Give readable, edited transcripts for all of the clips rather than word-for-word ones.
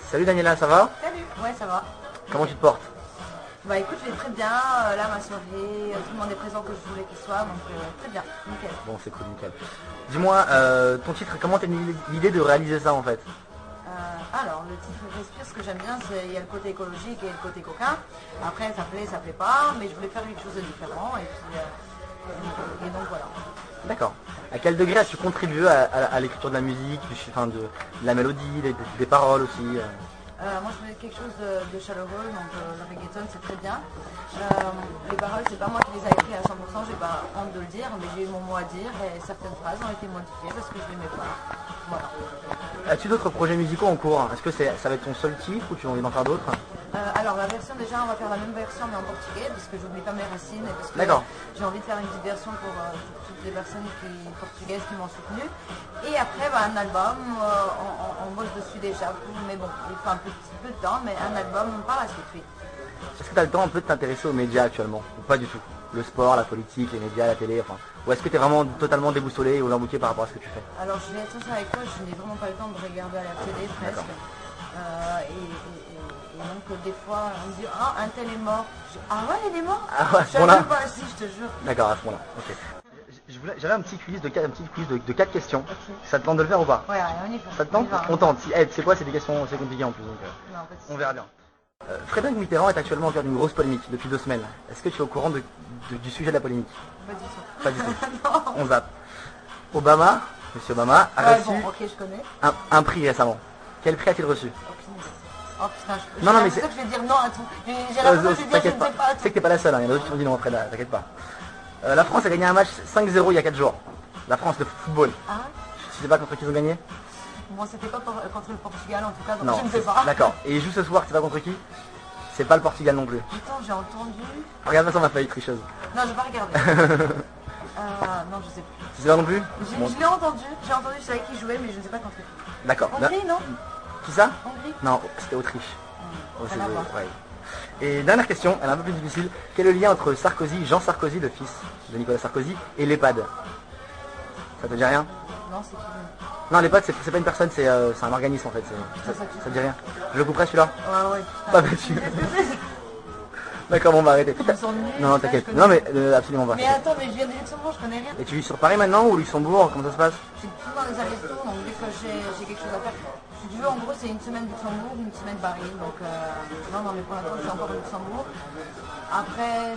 Salut Daniela, ça va? Salut. Ouais, ça va. Comment tu te portes? Bah écoute, je vais très bien. Là, ma soirée, tout le monde est présent que je voulais qu'il soit, donc très bien, nickel. Bon, c'est cool, nickel. Dis-moi, ton titre, comment t'as eu l'idée de réaliser ça en fait? Alors, le titre Respire, ce que j'aime bien, c'est il y a le côté écologique et le côté coquin. Après, ça plaît pas, mais je voulais faire quelque chose de différent, et puis et donc voilà. D'accord. À quel degré as-tu contribué à l'écriture de la musique, enfin de la mélodie, des paroles aussi Moi je fais quelque chose de chaleureux, donc le reggaeton c'est très bien. Les paroles c'est pas moi qui les ai écrites à 100%, j'ai pas honte de le dire, mais j'ai eu mon mot à dire et certaines phrases ont été modifiées parce que je l'aimais pas. Voilà. As-tu d'autres projets musicaux en cours? Est-ce que ça va être ton seul titre ou tu as envie d'en faire d'autres? Alors la version déjà on va faire la même version mais en portugais parce que j'oublie pas mes racines et parce que j'ai envie de faire une petite version pour toutes les personnes portugaises qui m'ont soutenu. Et après un album, on bosse dessus déjà, mais bon, il faut un petit peu de temps, mais un album par la suite, oui. Est-ce que tu as le temps un peu de t'intéresser aux médias actuellement? Ou pas du tout? Le sport, la politique, les médias, la télé, enfin. Ou est-ce que tu es vraiment totalement déboussolé ou embouqué par rapport à ce que tu fais? Alors je vais être sincère avec toi, je n'ai vraiment pas le temps de regarder à la télé presque. Et donc des fois on me dit ah un tel est mort. Ah ouais il est mort? Ah ouais, je savais pas si je te jure. D'accord, à ce moment-là. Ok. J'avais un petit quiz de 4 questions. Okay. Ça te tente de le faire ou pas? Ouais, on y va. Ça te tente? On tente. C'est quoi? C'est des questions assez compliquées en plus. Donc, non, on verra bien. Frédéric Mitterrand est actuellement au cœur d'une grosse polémique depuis 2 semaines. Est-ce que tu es au courant du sujet de la polémique? Pas du tout. Pas du tout. On zappe. Obama, Monsieur Obama, a reçu je connais. Un prix récemment. Quel prix a-t-il reçu? Oh putain, non, mais c'est... que je vais dire non à tout. J'ai l'impression que je vais dire je ne sais pas. Tu sais que t'es pas la seule, il y en a d'autres qui ont dit non, Freda, t'inquiète pas. La France a gagné un match 5-0 il y a 4 jours. La France de football. Ah ouais? Tu sais pas contre qui ils ont gagné? Moi c'était pas contre le Portugal en tout cas, donc non, je ne sais pas. D'accord. Et il joue ce soir, tu sais pas contre qui? C'est pas le Portugal non plus. Attends, j'ai entendu... Regarde ça, ma feuille tricheuse. Non, j'ai pas regardé. Non, je sais plus. Tu sais pas non plus? Je l'ai entendu, j'ai entendu, je savais qui jouait, mais je ne sais pas contre qui. D'accord. Hongrie, non? Qui ça? Hongrie? Non, c'était Autriche. Rien à voir. Ouais. Et dernière question, elle est un peu plus difficile. Quel est le lien entre Jean Sarkozy, le fils de Nicolas Sarkozy, et l'EHPAD? Ça te dit rien? Non, c'est qui? Non, l'EHPAD, c'est pas une personne, c'est un organisme en fait. Ça te dit rien? Je le couperai celui-là? Ouais. Pas battu. D'accord, bon, on va arrêter. Non, t'inquiète. Non, mais absolument pas. Mais attends, mais je viens de Luxembourg, je connais rien. Et tu vis sur Paris maintenant ou Luxembourg? Comment ça se passe? Je suis tout dans les allers-retours, donc dès que j'ai quelque chose à faire. Si tu veux, en gros, c'est une semaine Luxembourg, une semaine Paris. Donc, non, mais pour l'instant, je suis encore au Luxembourg. Après,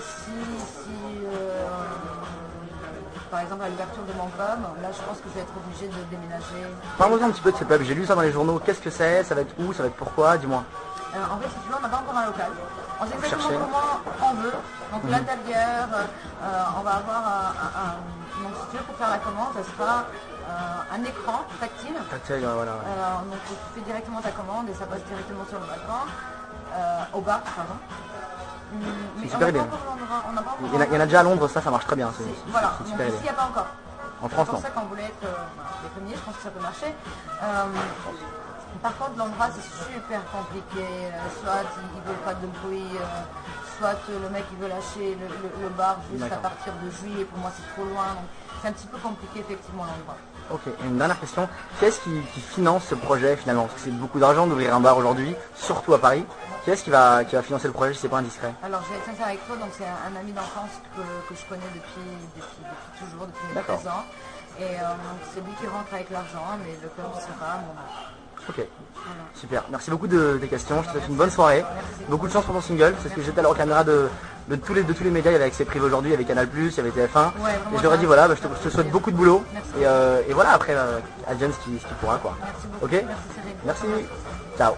par exemple, à l'ouverture de mon pub, là, je pense que je vais être obligée de déménager. Parle-moi un petit peu de ce pub. J'ai lu ça dans les journaux. Qu'est-ce que c'est? Ça va être où? Ça va être pourquoi? Dis-moi. En fait, si tu veux, on n'a pas encore un local. On sait exactement comment on veut. Donc l'intérieur, on va avoir donc si tu veux, pour faire la commande, ça sera un écran tactile. Tactile, voilà. Donc tu fais directement ta commande et ça passe directement sur le balcon. Au bar, pardon. C'est super bien. Il y en a déjà à Londres, ça marche très bien. Voilà, donc ici il n'y a pas encore. En France, c'est pour ça qu'on voulait être les premiers, je pense que ça peut marcher. Par contre, l'endroit c'est super compliqué, soit ils ne veulent pas de bruit, soit le mec il veut lâcher le bar juste à partir de juillet, pour moi c'est trop loin, donc c'est un petit peu compliqué effectivement l'endroit. Ok, et une dernière question, qui est-ce qui finance ce projet finalement? Parce que c'est beaucoup d'argent d'ouvrir un bar aujourd'hui, surtout à Paris. Qui est-ce qui va financer le projet si c'est pas indiscret? Alors je vais être sincère avec toi, donc c'est un ami d'enfance que je connais depuis toujours, depuis mes 13 ans. Et c'est lui qui rentre avec l'argent, mais le club sera mon âge. Ok, voilà. Super. Merci beaucoup de tes questions. Je te souhaite une bonne soirée. Merci. Beaucoup de chance pour ton single. C'est ce que j'étais à la caméra de tous les médias. Il y avait Accès Privé aujourd'hui, il y avait Canal+, il y avait TF1. Ouais, et je leur ai dit voilà, je te souhaite beaucoup de boulot. Et voilà, après, advienne ce qui pourra quoi. Merci beaucoup. Ok. Merci. Ciao.